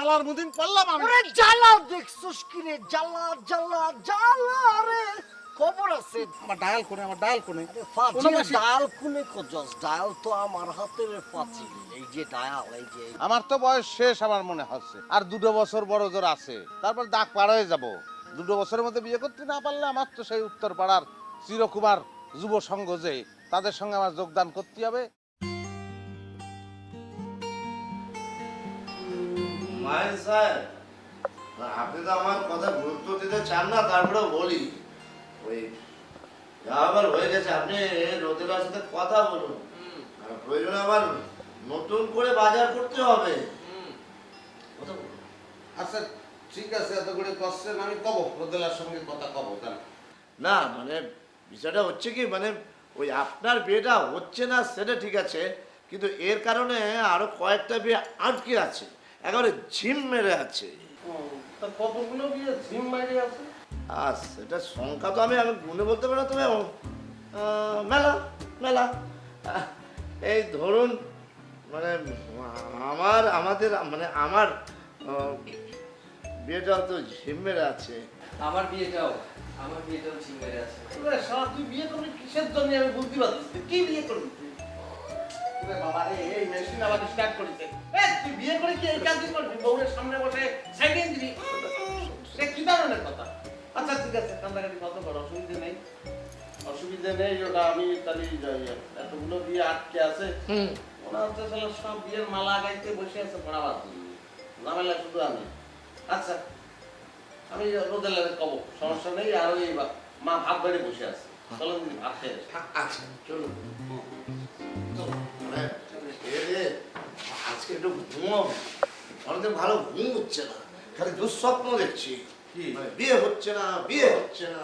জ্বালার মদিন পড়লাম আমি। ওরে জ্বালা দেখছস কি রে? জ্বালা জ্বালা জ্বালা রে, খবর আছে? আমার ডায়াল কোনে, আমার ডায়াল কোনে? ফাজিল ডায়াল কোনে খোঁজস? ডায়াল তো আমার হাতের ফাজিল। এই যে ডায়াল, এই যে আমার তো বয়স শেষ আমার মনে হচ্ছে, আর 2 বছর বড় জোর আছে, তারপর দাগ পার হয়ে যাব। 2 বছরের মধ্যে বিয়ে করতে না পারলে আমার তো সেই উত্তর পাড়ার চিরকুমার যুব সংঘ যে, তাদের সঙ্গে আমার যোগদান করতে হবে। মাইন স্যার, আপনি তো আমার কথা গুরুত্ব দিতে চান না, তারপরেও বলি, ওই যা আবার হয়ে গেছে, আপনি রোদেলার সাথে কথা বলুন। আর প্রয়োজন আবার নতুন করে বাজার করতে হবে। কথা বলুন। আচ্ছা ঠিক আছে, এত করে কষ্টেন, আমি কব রোদেলার সঙ্গে কথা কব। না মানে বিষয়টা হচ্ছে কি, মানে ওই আপনার বিয়েটা হচ্ছে না সেটা ঠিক আছে, কিন্তু এর কারণে আরো কয়েকটা বিয়ে আটকে আছে, একেবারে ঝিম মেরে আছে। কতগুলো বিয়ে ঝিম মাইরে আছে? আর সেটা সংখ্যা তো আমি গুনে বলতে পারি না, তবে মেলা মেলা এই ধরুন, মানে আমাদের মানে আমার বিয়েটা তো ঝিম মেরে আছে। আমার বিয়েটাও ঠিক মেরে আছে। সারা তুই বিয়ে করবি কিসের জন্য আমি বুঝতে পারছি না। কি বিয়ে করবি তুই? ওরে বাবা রে, এই মেশিন আমাকে স্টার্ট করেছে। তুই বিয়ে করে কি এই কাজই করবি? বউয়ের সামনে বসে সাইডে দিবি? এটা কি ধরনের কথা? আচ্ছা ঠিক আছে, কান্দাকাটি কত বড় অসুবিধা নেই, অসুবিধা নেই। ওটা আমি তাহলে এতগুলো বিয়ে আটকে আছে, মনে হচ্ছে সব বিয়ের মালা গাইতে বসে আছে পড়াবার ঝামেলা শুধু আমি। আচ্ছা আমি রোদেলারে কব, সমস্যা নেই। আর ওই মা ভাত বেড়ে বসে আছে, চলো দিদি ভাত খেয়ে আসি। আচ্ছা চলুন। মানে আজকে একটু ঘুমাবো, অনেকদিন ভালো ঘুম হচ্ছে না, খালি দুঃস্বপ্ন দেখছি। মানে বিয়ে হচ্ছে না, বিয়ে হচ্ছে না,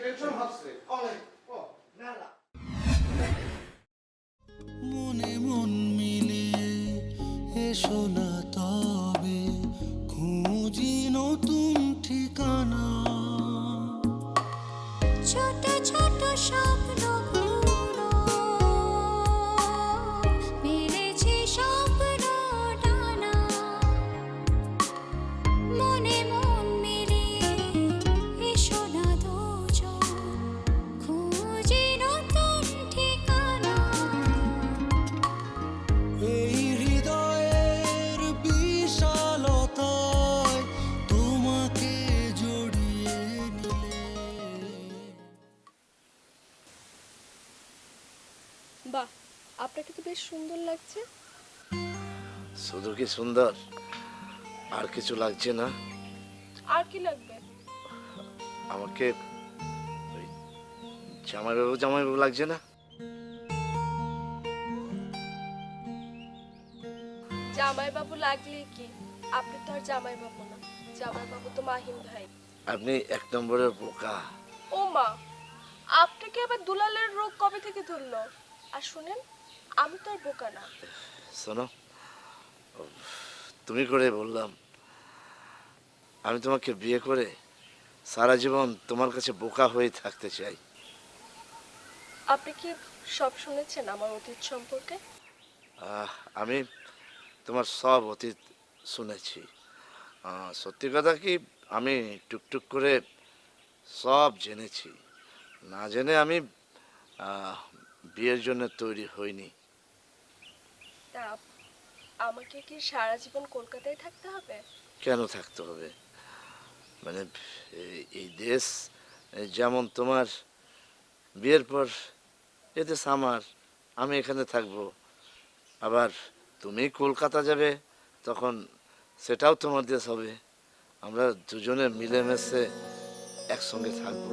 টেনশন হচ্ছে অনেক। মেলা। মনে মন মিলিয়ে এসো না তবে, খুঁজি নতুন ঠিকানা। ছোট ছোট স্বপ্নগুলো মেলেছে স্বপ্ন ডানা, মনে মন মিলিয়ে এসো না দুজন, খুঁজি নতুন ঠিকানা। এই হৃদয়ের বিশালতায় তোমাকে জড়িয়ে নিলে। বাহ, আপনাকে তো বেশ সুন্দর লাগছে। শুধু কি সুন্দর, আর কিছু লাগছে না? আর কি লাগবে? আমাকে ওই জামাইবাবু জামাইবাবু লাগছে না? জামাইবাবু লাগলে কি, আপনি তো আর জামাইবাবু না, জামাইবাবু তো মাহিন ভাই। আপনি 1 নম্বরের বোকা। ও মা, আপনাকে আবার দুলালের রোগ কবে থেকে ধরলো? আর শুনেন, আমি তো আর বোকা না। শোনো, তুমি করে বললাম, আমি তোমাকে বিয়ে করে সারা জীবন তোমার কাছে বোকা হয়ে থাকতে চাই। আপনি কি সব শুনেছেন আমার অতীত সম্পর্কে? আমি তোমার সব অতীত শুনেছি। সত্যি কথা কি, আমি টুকটুক করে সব জেনেছি। না জেনে আমি বিয়ের জন্য তৈরি হইনি। তা আমাকে কি সারা জীবন কলকাতায় থাকতে হবে? কেন থাকতে হবে? মানে এই দেশ যেমন তোমার, বিয়ের পর এ দেশ আমার, আমি এখানে থাকবো। আবার তুমি কলকাতা যাবে, তখন সেটাও তোমার দেশ হবে। আমরা দুজনে মিলেমিশে একসঙ্গে থাকবো।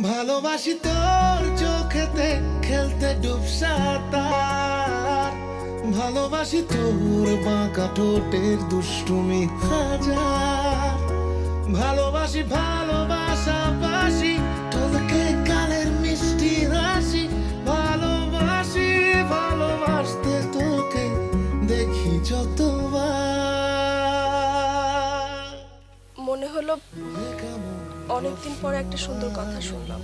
ভালোবাসি তোর চোখেতে খেলতে ডুবসা তার, ভালোবাসি তোর বাঁকা ঠোঁটের দুষ্টুমি হাজার, ভালোবাসি ভালোবাসাবাসি তোকে গালের মিষ্টি হাসি, ভালোবাসি ভালোবাসতে তোকে দেখি যতবার। মনে হলো অনেকদিন পরে একটা সুন্দর কথা শুনলাম।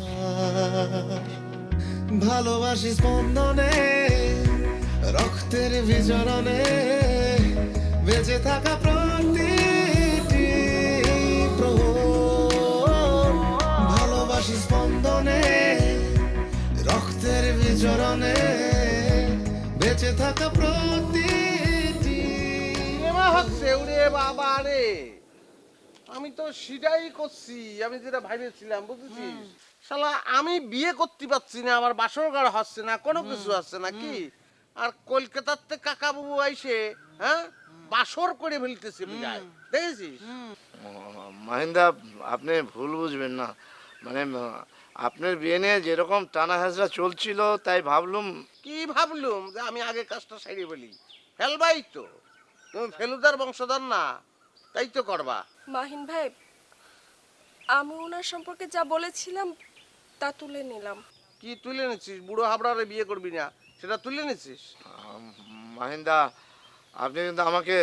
ভালোবাসি স্পন্দনে রক্তের বিচরণে, বেঁচে থাকা প্রতিটি প্রহর ভালোবাসি স্পন্দনে রক্তের বিচরণে বেঁচে থাকা প্রতিটি এমা হচ্ছে ওরে বাবা রে, আমি তো সেটাই করছি, আমি যেটা ভাবেছিলাম বুঝেছিস। শালা আমি বিয়ে করতে পারছি না, আমার বাসর ঘর হচ্ছে না, কোনো কিছু হচ্ছে না কি। আর কলকাতার থেকে কাকা বাবু আইসে হ্যাঁ বাসর করে ফেলতেছে বুঝায়, দেখেছিস? মাহিন্দা, আপনি ভুল বুঝবেন না, মানে আপনার বিয়ে নিয়ে যেরকম টানা হেঁচড়া চলছিল তাই ভাবলুম। কি ভাবলুম যে আমি আগে কাজটা সারিয়ে বলি, ফেলবাই তো, তুমি ফেলুদার বংশধর না, তাই তো করবা। মাহিন ভাই, আমি ওনার সম্পর্কে যা বলেছিলাম তা তুলে নিলাম। কি তুলে নিচ্ছিস? বুড়ো হাবড়ারে বিয়ে করবি না সেটা তুলে নিচ্ছিস? মাহিন্দা, আপনি কিন্তু আমাকে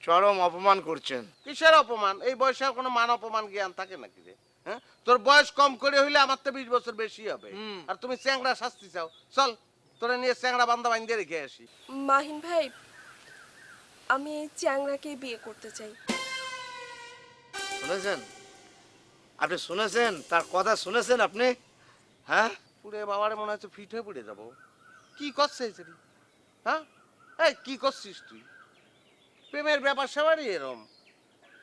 চরম অপমান করছেন। কিসের অপমান? এই বয়সে আর কোনো মান অপমান জ্ঞান থাকে নাকি রে? হ্যাঁ, তোর বয়স কম করে হইলে আমার তো 20 বছর বেশি হবে, আর তুমি চ্যাংড়া শাস্তি চাও। চল তোরা নিয়ে চ্যাংড়া বান্ধা বান্ধে রেখে আসি। মাহিন ভাই, আমি এই চ্যাংড়াকে বিয়ে করতে চাই। শুনেছেন? আপনি শুনেছেন? তার কথা শুনেছেন আপনি? হ্যাঁ, পুরে বাবারে মনে হচ্ছে ফিট হয়ে পড়ে যাবো। কি করছিস রে? হ্যাঁ, এই কি করছিস তুই? প্রেমের ব্যাপার সবারই এরম,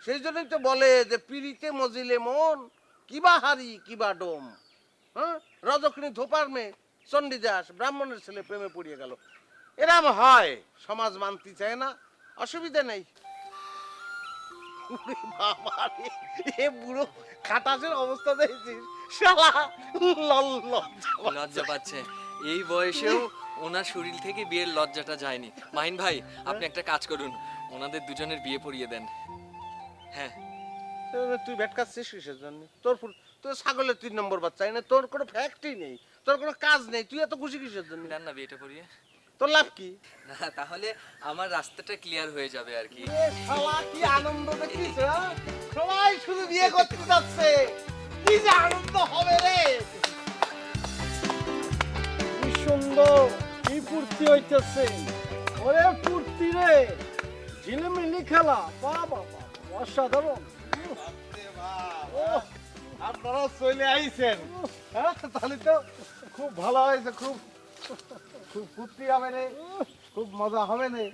সেই জন্যই তো বলে যে পিড়িতে মজিলে মন কিবা হারি কিবা ডোম। হ্যাঁ, রজকিনী ধোপার মেয়ে চণ্ডীদাস ব্রাহ্মণের ছেলে প্রেমে পড়িয়ে গেল, এরম হয়। সমাজ মানতে চায় না, অসুবিধা নেই। ওরে বাবা রে, এ বুড়ো খাটাসের অবস্থা দেখেছিস? শালা লজ্জা পাচ্ছে, এই বয়সেও ওনার শরীর থেকে বিয়ের লজ্জাটা যায়নি। মাহিন ভাই, আপনি একটা কাজ করুন, ওনাদের দুজনের বিয়ে পড়িয়ে দেন। হ্যাঁ, তুই ভেটকাচ্ছিস কিসের জন্য? তোর ছাগলের 3 নম্বর বাচ্চা, না তোর কোনো ফ্যাক্টরি নেই, তোর কোনো কাজ নেই, তুই এত খুশি কিসের জন্য? দেন না বিয়েটা পড়িয়ে। তোর লাভ কি? না, তাহলে আমার রাস্তাটা ক্লিয়ার হয়ে যাবে আর কি। শালা কি আনন্দ দেখিস? সবাই শুধু বিয়ে করতে যাচ্ছে, কি যে আনন্দ হবে রে! কি সুন্দর, কি ফুর্তি হইতেছে, ওরে ফুর্তি রে, ঝিলিমিলি খেলা, বাবা অসাধারণ। আপনারা চলে আইছেন, হ্যাঁ তাহলে তো খুব ভালো হয়েছে, খুব খুব ফুর্তি হবে রে, খুব মজা হবে রে।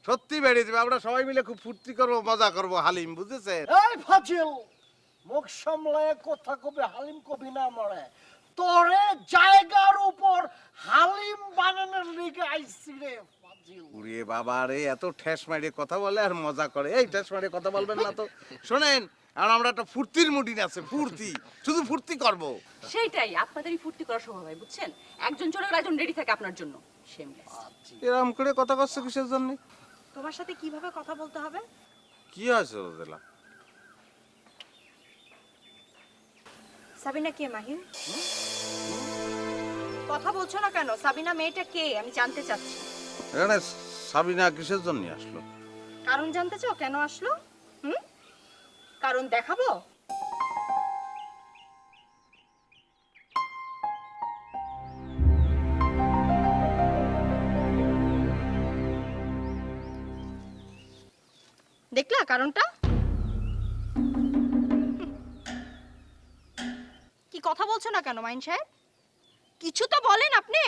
সত্যি বেড়ে যাবে, আমরা সবাই মিলে খুব ফুর্তি করবো, মজা করবো। হালিম, বুঝেছেন? এই ফাজিল, মুখ সামলায় কথা কবি, হালিম কবি না মরে। তোরে জায়গার উপর হালিম বানানোর লিগে আইছি রে ফাজিল। উড়িয়ে বাবা রে, এত ঠেস মারিয়ে কথা বলে আর মজা করে। এই ঠেস মারিয়ে কথা বলবেন না তো। শোনেন, আর আমরা একটা ফুর্তির মুডিন আছে, ফুর্তি, শুধু ফুর্তি করবো। সেইটাই আপনাদেরই ফুর্তি করার সময় হয়, বুঝছেন? একজন চলে গেলে একজন রেডি থাকে আপনার জন্য। শেমলেস। এরকম করে কথা করছে কিসের জন্য? তোমার সাথে কিভাবে কথা বলতে হবে? কি হয়েছে রোদেলা? সাবিনা কে মাহিন? কথা বলছো না কেন? সাবিনা মেয়েটা কে আমি জানতে চাচ্ছি। এখানে সাবিনা কিসের জন্য আসলো? কারণ জানতে চাও কেন আসলো? কারণ দেখাবো? দেখলা কারণটা? কি কথা বলছো না কেন মাইন সাহেব? কিছু তো বলেন আপনি।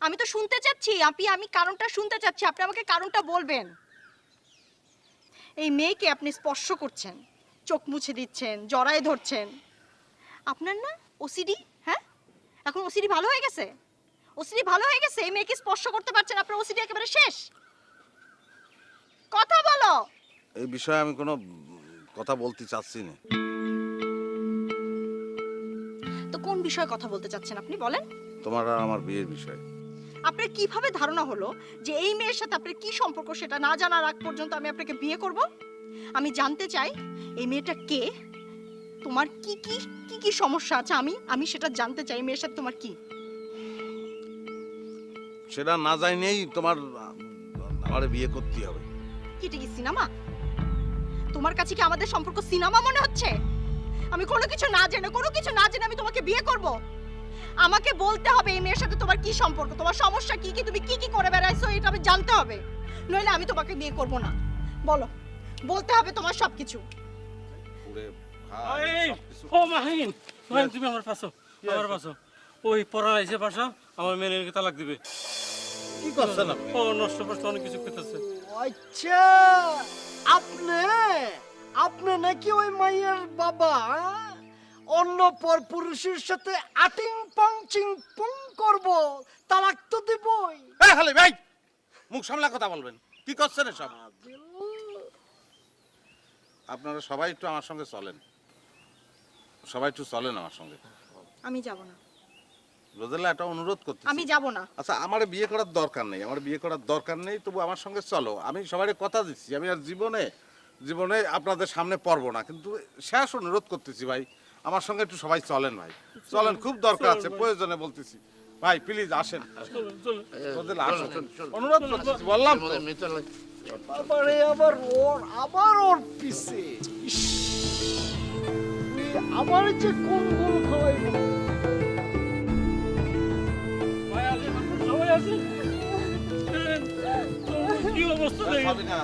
আমি তো শুনতে চাচ্ছি, আমি কারণটা শুনতে চাচ্ছি, আপনি আমাকে কারণটা বলবেন। এই মেয়েকে আপনি স্পর্শ করছেন, চোখ মুছে দিচ্ছেন, জড়ায় ধরছেন। আপনার না ওসিডি? হ্যাঁ, এখন ওসিডি ভালো হয়ে গেছে? ওসিডি ভালো হয়ে গেছে? এই মেয়েকে স্পর্শ করতে পারছেন, আপনার ওসিডি একেবারে শেষ। কথা বলো। এই বিষয়ে আমি কোনো কথা বলতে চাচ্ছি না। তো কোন বিষয়ে কথা বলতে চাচ্ছেন আপনি বলেন? তোমার আর আমার বিয়ের বিষয়ে। আপনার কিভাবে ধারণা হলো যে এই মেয়ের সাথে আপনার কি সম্পর্ক সেটা না জানার আগ পর্যন্ত আমি আপনাকে বিয়ে করব? আমি জানতে চাই এই মেয়েটা কে, তোমার কি কি কি কি সমস্যা আছে, আমি সেটা জানতে চাই। মেয়ের সাথে তোমার কি? সেটা না জানিয়েই তোমার আমারে বিয়ে করতে হবে। কি কি সিনেমা? তোমার কাছে কি আমাদের সম্পর্ক সিনেমা মনে হচ্ছে? আমি কোনো কিছু না জেনে আমি তোমাকে বিয়ে করব? আমাকে বলতে হবে এই মেয়ের সাথে তোমার কি সম্পর্ক, তোমার সমস্যা কি কি, তুমি কি কি করে বেড়াইছো, এটা আমি জানতে হবে, নইলে আমি তোমাকে বিয়ে করব না। বলো, বলতে হবে তোমার সবকিছু। ওরে ভাই এই সবকিছু- ও মাহিন, মাহিন তুমি আমার পাশো, আমার পাশো। ওই পড়ার আইসে পাশা আমার মেয়েকে তালাক দিবে। কি করছেন আপনি? ও নষ্ট করতে অনেক কিছু করতেছে। আচ্ছা, আপনি নাকি ওই মাইয়ের বাবা? অন্য পর পুরুষের সাথে আটিং পং চিং পং করব, তালাক তো দেবই। এই হালি ভাই, মুখ সামলা কথা বলবেন। কি করছেন এসব? আপনারা সবাই একটু আমার সঙ্গে চলেন, সবাই একটু চলেন আমার সঙ্গে। আমি যাব না, রোজেলা একটা অনুরোধ করতেছি। আমি যাব না। আচ্ছা, আমার বিয়ে করার দরকার নেই, আমার বিয়ে করার দরকার নেই, তবু আমার সঙ্গে চলো। আমি সবাই কথা দিচ্ছি, আমি আর জীবনে জীবনে আপনাদের সামনে পড়বো না, কিন্তু শেষ অনুরোধ করতেছি ভাই, আমার সঙ্গে একটু সবাই চলেন ভাই, চলেন, খুব দরকার আছে, প্রয়োজনে বলতেছি ভাই, প্লিজ আসেন। রোজেলা আসেন, অনুরোধ করতেছি, বললাম তো। বাবারে, আবার ওর পিছে। ইস, তুই আবার যে কোন গোল খাওয়াইব। ভাই আসেন, সবাই আসেন। কি অবস্থা দেখে? সাবিনা,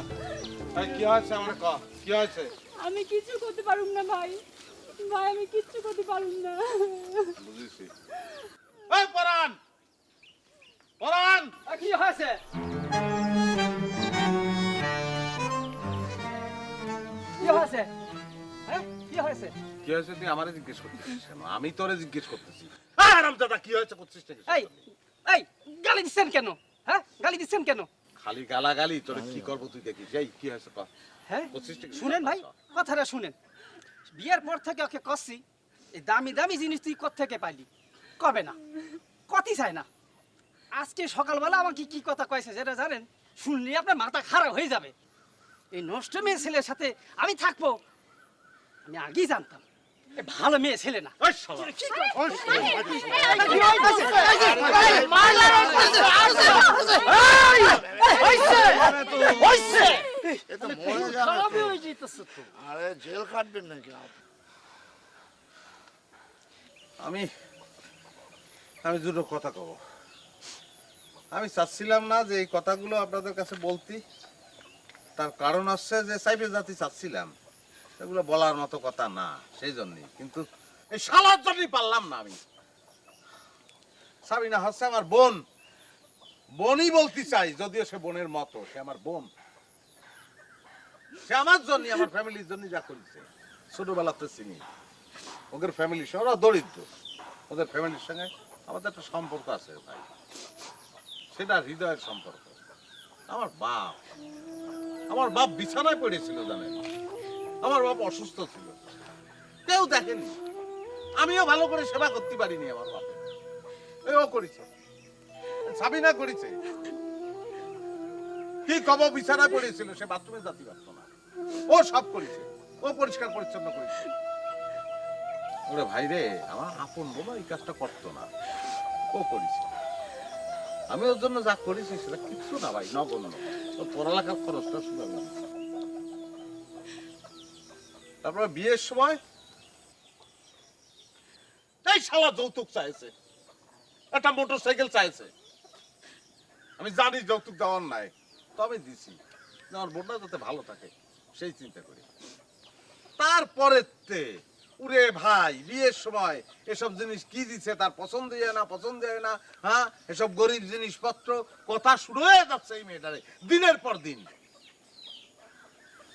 ভাই কি হয়েছে আমার ক? কি হয়েছে? আমি কিছু করতে পারুম না ভাই, ভাই আমি কিচ্ছু করতে পারুম না। বুঝেছি। এই পরান, পরান, কি হয়েছে? কি হয়েছে? হ্যাঁ, কি হয়েছে? কি হয়েছে তুই আমারে জিজ্ঞেস করতেছিস কেন? আমি তোরে জিজ্ঞেস করতেছি। আরামদাদা কি হয়েছে করছিস নাকি? এই এই গালি দিচ্ছেন কেন? হ্যাঁ, গালি দিচ্ছেন কেন? খালি গালাগালি, তোরে কি করব তুই দেখিস। এই কি হয়েছে ক? হ্যাঁ, করছিস নাকি? শুনেন ভাই, কথাটা শুনেন। বিয়ের পর থেকে ওকে কষছি, এই দামি দামি জিনিস তুই কোত্থেকে পাইলি? কবে না, কতই চায় না। আজকে সকালবেলা আমাকে কি কথা কয়েছে যেটা জানেন? শুনলে আপনার মাথা খারাপ হয়ে যাবে। এই নষ্ট মেয়ে ছেলের সাথে আমি থাকবো, আমি আগেই জানতাম। এ ভালো মেয়ে ছেলে না। ওই শালা, কি করে- ওই শালা, এ তো মরে যাবে খারাপই তো। হয়ে যেতেছে তো। আরে জেল কাটবেন নাকি আপনি? আমি আমি দুটো কথা কব। আমি চাচ্ছিলাম না যে এই কথাগুলো আপনাদের কাছে বলতি, তার কারণ হচ্ছে যে সাইফে জাতি চাচ্ছিলাম, এগুলো বলার মতো কথা না, সেই জন্যই। কিন্তু এই শালার জন্যই পারলাম না আমি। সাবিনা হচ্ছে আমার বোন, বোনই বলতে চাই, যদিও সে বোনের মতো, সে আমার বোন। সে আমার জন্য, আমার ফ্যামিলির জন্য যা করেছে, ছোটবেলাতে চিনি। ওদের ফ্যামিলির সঙ্গে, ওরা দরিদ্র, ওদের ফ্যামিলির সঙ্গে আমাদের একটা সম্পর্ক আছে ভাই, সেটা হৃদয়ের সম্পর্ক। আমার বাপ বিছানায় পড়েছিল জানেন, আমার বাপ অসুস্থ ছিল, কেউ দেখেনি, আমিও ভালো করে সেবা করতে পারিনি আমার বাপের। ও করেছে, সাবিনা করেছে, কি কব, বিছানায় পড়েছিল, সে বাথরুমে যেতে পারত না, ও সব করেছে, ও পরিষ্কার পরিচ্ছন্ন করেছে। ওরে ভাই রে, আমার আপন বাবা এই কাজটা করতো না, ও করেছে। আমি ওর জন্য যা করেছি সেটা কিচ্ছু না ভাই, নগণ্য। ওর পড়ালেখার খরচটা শুধু আমি দিয়েছি। তারপরে বিয়ের সময় এই শালা যৌতুক চাইছে, একটা মোটরসাইকেল চাইছে। আমি জানি যৌতুক দেওয়ার নাই, তবে দিছি আমার বোনটা যাতে ভালো থাকে সেই চিন্তা করি। তারপরে উরে ভাই, বিয়ের সময় এসব জিনিস কি দিচ্ছে তার পছন্দ হয় না, পছন্দ হয় না। হ্যাঁ, এসব গরিব জিনিসপত্র কথা শুরু হয়ে যাচ্ছে এই মেয়েটারে দিনের পর দিন।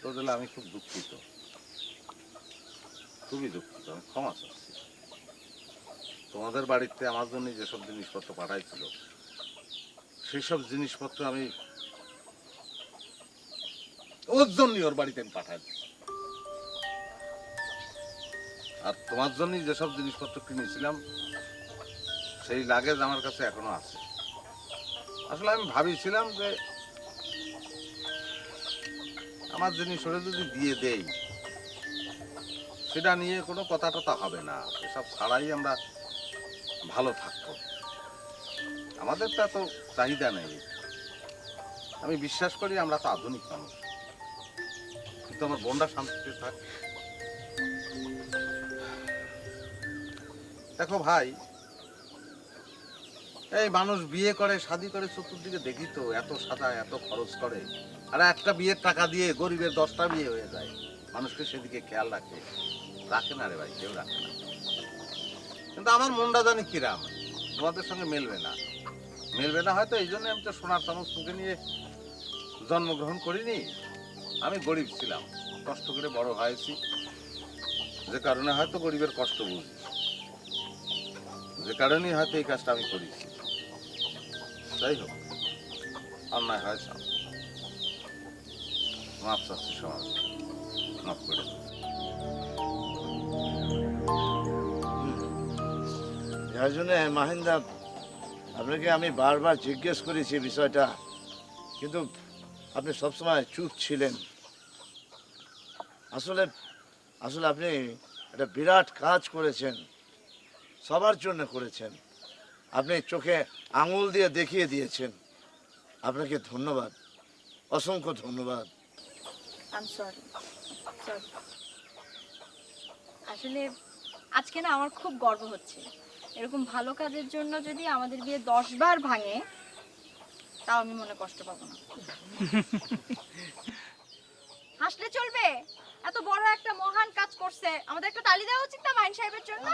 তো আমি খুব দুঃখিত, খুবই দুঃখিত, আমি ক্ষমা চাচ্ছি। তোমাদের বাড়িতে আমার জন্য যেসব জিনিসপত্র পাঠাইছিল, সেই সব জিনিসপত্র আমি ওর জন্যই ওর বাড়িতে আমি পাঠাই দিচ্ছি। আর তোমার জন্যই যেসব জিনিসপত্র কিনেছিলাম সেই লাগেজ আমার কাছে এখনো আছে। আসলে আমি ভাবিছিলাম যে আমার জিনিস ওরা যদি দিয়ে দেই, সেটা নিয়ে কোনো কথা টথা হবে না, এসব ছাড়াই আমরা ভালো থাকবো, আমাদের তো এত চাহিদা নেই। আমি বিশ্বাস করি আমরা তো আধুনিক মানুষ, কিন্তু আমার বোনটা শান্তিতে থাক। দেখো ভাই, এই মানুষ বিয়ে করে শাদি করে চতুর্দিকে দেখি তো এত সাদা এত খরচ করে আর একটা বিয়ের টাকা দিয়ে গরিবের 10টা বিয়ে হয়ে যায় মানুষকে সেদিকে খেয়াল রাখে রাখে না রে ভাই কেউ রাখে না কিন্তু আমার মনটা জানি কিরাম তোমাদের সঙ্গে মেলবে না হয়তো এই জন্য আমি তো সোনার চামচ মুখে নিয়ে জন্মগ্রহণ করিনি আমি গরিব ছিলাম কষ্ট করে বড় হয়েছি যে কারণে হয়তো গরিবের কষ্ট বুঝি যে কারণেই হয়তো এই কাজটা আমি করেছি যাই হোক অন্যায় হয়েছে মাফ চাচ্ছি সমাজ মাফ করে দিন। যার জন্য মাহিন্দা আপনাকে আমি বারবার জিজ্ঞেস করেছি বিষয়টা কিন্তু আপনি সবসময় চুপ ছিলেন আসলে আসলে আপনি একটা বিরাট কাজ করেছেন সবার জন্য করেছেন আপনি চোখে আঙুল দিয়ে দেখিয়ে দিয়েছেন আপনাকে ধন্যবাদ অসংখ্য ধন্যবাদ সরি আসলে আজকে না আমার খুব গর্ব হচ্ছে এরকম ভালো কাজের জন্য যদি আমাদের বিয়ে 10 বার ভাঙে তাও আমি মনে কষ্ট পাবো না হাসলে চলবে এত বড় একটা মহান কাজ করছে আমাদের একটা তালি দেওয়া উচিত না মাইন সাহেবের জন্য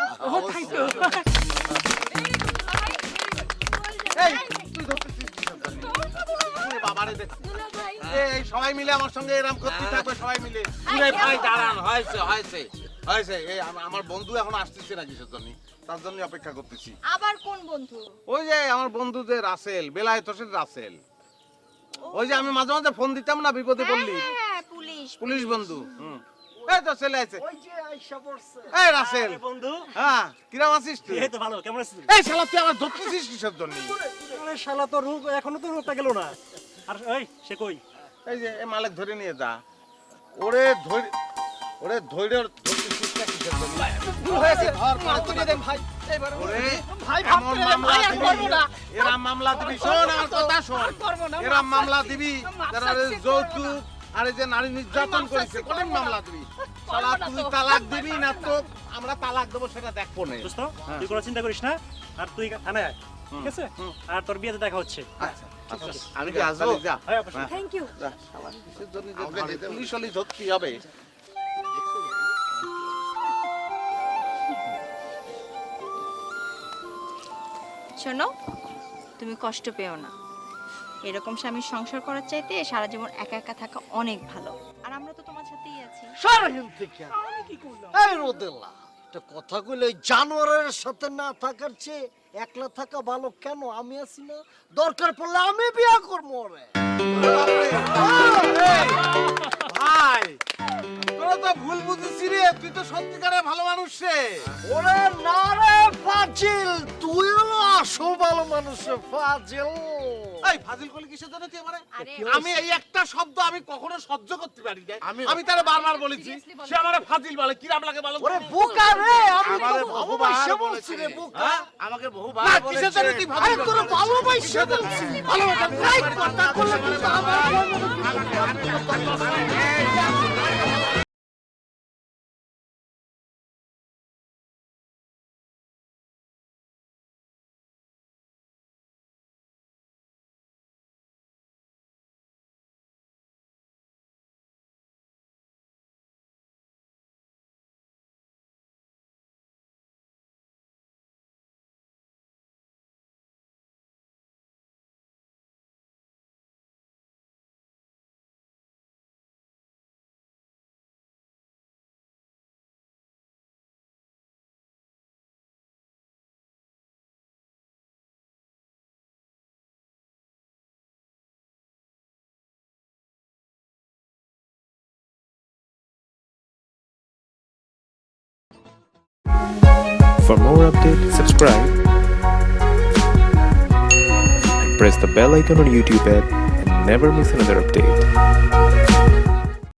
বাবারে দেখ এই সবাই মিলে আমার সঙ্গে এরকম করতে থাকবে সবাই মিলে ভাই দাঁড়ান হয়েছে এই আমার বন্ধু এখন আসতেছে না কিসের জন্য তার জন্য অপেক্ষা করতেছি আবার কোন বন্ধু ওই যে আমার বন্ধু যে রাসেল বেলায়েত হোসেন রাসেল ওই যে আমি মাঝে মাঝে ফোন দিতাম না বিপদে পড়লি হ্যাঁ পুলিশ পুলিশ বন্ধু এই তো চলে আছে ওই যে আইসা পড়ছে এই রাসেল বন্ধু হ্যাঁ কিরম আছিস তুই এই তো ভালো কেমন আছিস এই শালা তুই আমার ধরতেছিস কিসের জন্য আরে শালা তো রূপ এখনো তো রূপটা গেল না আর এই সে কই এই যে এই মালিক ধরে নিয়ে যা ওরে ধৈর্য ধরতেছিস না কিসের জন্য ভুল হয়েছে মাফ করে দেন ভাই ওরে ভাই এমন মামলা দিবি এরা মামলা দিবি শোন আমার কথা শোন এরা মামলা দিবি যারা যৌতুক আর এই যে নারী নির্যাতন করেছে কোন মামলা দিবি শালা তুই তালাক দিবি না তো আমরা তালাক দেবো সেটা দেখবো না দোস্ত তুই কোনো চিন্তা করিস না আর তুই থানায় আয় ঠিক আছে আর তোর বিয়েতে দেখা হচ্ছে আচ্ছা আমি কি আসবো যা হ্যাঁ অবশ্যই থ্যাংক ইউ যা শালা কিসের জন্য যে পুলিশ হলি ধরতেই হবে শোনো তুমি কষ্ট পেও না এরকম স্বামীর সংসার করার চাইতে সারা জীবন একা একা থাকা অনেক ভালো আর আমরা তো তোমার সাথেই আছি সারাদিন থেকে এই রোদেলা একটা কথা কইলে ওই জানোয়ারের সাথে না থাকার চেয়ে একলা থাকা ভালো কেন আমি আছি না দরকার পড়লে আমি বিয়ে করবো রে ভাই তোরা তো ভুল বুঝেছিস রে তুই তো সত্যিকারের ভালো মানুষ রে ওরে না রে ফাজিল তুই হলো আসল ভালো মানুষ রে ফাজিল এই ফাজিল করলে কিসের জন্য তুই আমারে আরে আমি এই একটা শব্দ আমি কখনো সহ্য করতে পারি না আমি তারে বারবার বলেছি সে আমারে ফাজিল বলে কিরাম লাগে বলো ওরে বোকা রে আমি আমারে তো বহুবার ভালোবাসা বলেছে বলছি রে বোকা আমাকে না বহুবার কিসের বলেছে জন্য তুই আরে ফাজিল তোর ভালোবাসা বলছি ভালোবাসা নাই কথা করলে তুই তো আমার For more updates, subscribe and press the bell icon on YouTube app and never miss another update.